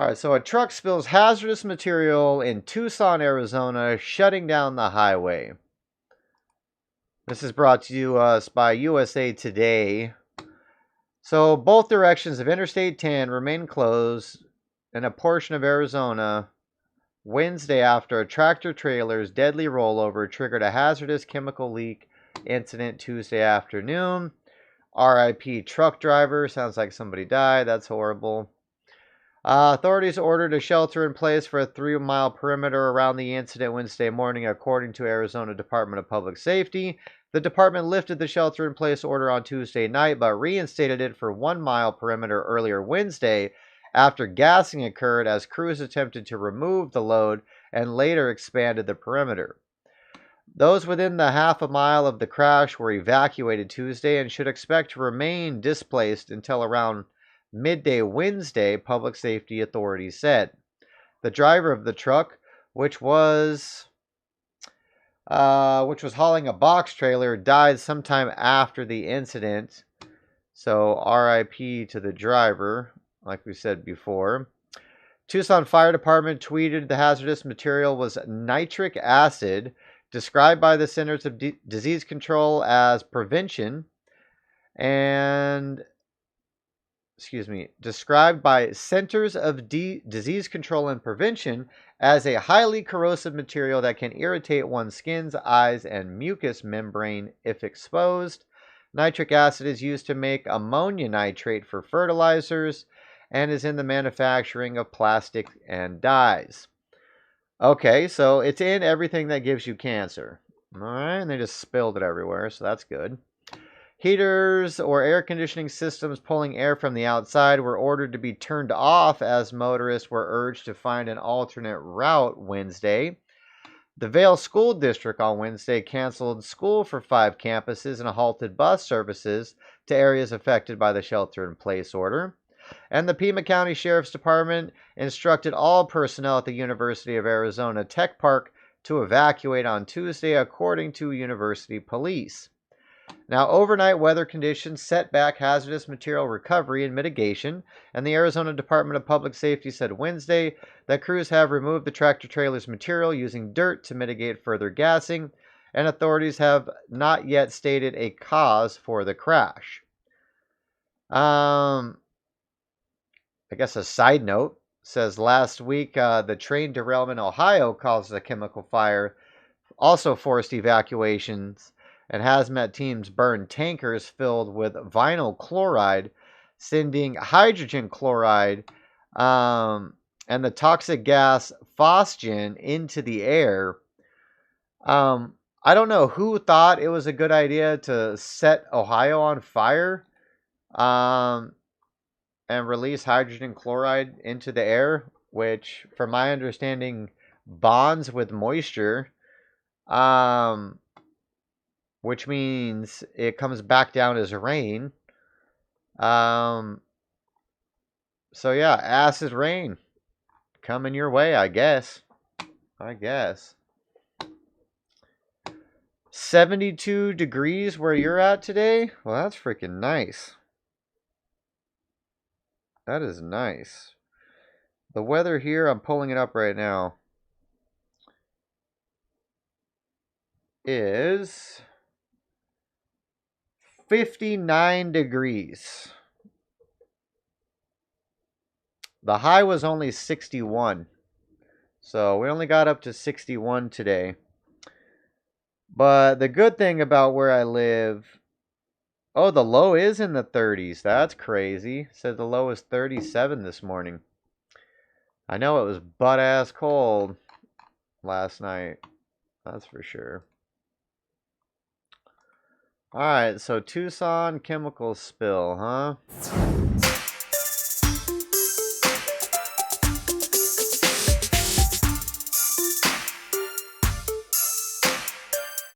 All right, so a truck spills hazardous material in Tucson, Arizona, shutting down the highway. This is brought to us by USA Today. So both directions of Interstate 10 remain closed in a portion of Arizona Wednesday after a tractor trailer's deadly rollover triggered a hazardous chemical leak incident Tuesday afternoon. RIP truck driver. Sounds like somebody died. That's horrible. Authorities ordered a shelter in place for a 3-mile perimeter around the incident Wednesday morning, according to Arizona Department of Public Safety. The department lifted the shelter in place order on Tuesday night, but reinstated it for 1-mile perimeter earlier Wednesday after gassing occurred as crews attempted to remove the load and later expanded the perimeter. Those within the half a mile of the crash were evacuated Tuesday and should expect to remain displaced until around midday Wednesday, public safety authorities said. The driver of the truck, which was hauling a box trailer, died sometime after the incident. So RIP to the driver, like we said before. Tucson Fire Department tweeted the hazardous material was nitric acid, described by the Centers of Disease Control as prevention, described by Centers of Disease Control and Prevention as a highly corrosive material that can irritate one's skin, eyes, and mucous membrane if exposed. Nitric acid is used to make ammonia nitrate for fertilizers and is in the manufacturing of plastic and dyes. Okay, so it's in everything that gives you cancer. All right, and they just spilled it everywhere, so that's good. Heaters or air conditioning systems pulling air from the outside were ordered to be turned off as motorists were urged to find an alternate route Wednesday. The Vail School District on Wednesday canceled school for 5 campuses and halted bus services to areas affected by the shelter-in-place order. And the Pima County Sheriff's Department instructed all personnel at the University of Arizona Tech Park to evacuate on Tuesday, according to University Police. Now, overnight weather conditions set back hazardous material recovery and mitigation, and the Arizona Department of Public Safety said Wednesday that crews have removed the tractor trailer's material using dirt to mitigate further gassing, and authorities have not yet stated a cause for the crash. I guess a side note says last week the train derailment in Ohio caused a chemical fire, also forced evacuations, and hazmat teams burned tankers filled with vinyl chloride, sending hydrogen chloride and the toxic gas phosgen into the air. I don't know who thought it was a good idea to set Ohio on fire and release hydrogen chloride into the air, which, from my understanding, bonds with moisture. Which means it comes back down as rain. So yeah, acid rain coming your way, I guess. 72 degrees where you're at today? Well, that's freaking nice. That is nice. The weather here, I'm pulling it up right now, is 59 degrees. The high was only 61. So we only got up to 61 today. But the good thing about where I live, oh, the low is in the 30s. That's crazy. Said the low was 37 this morning. I know it was butt-ass cold last night. That's for sure. Alright, so Tucson chemical spill, huh?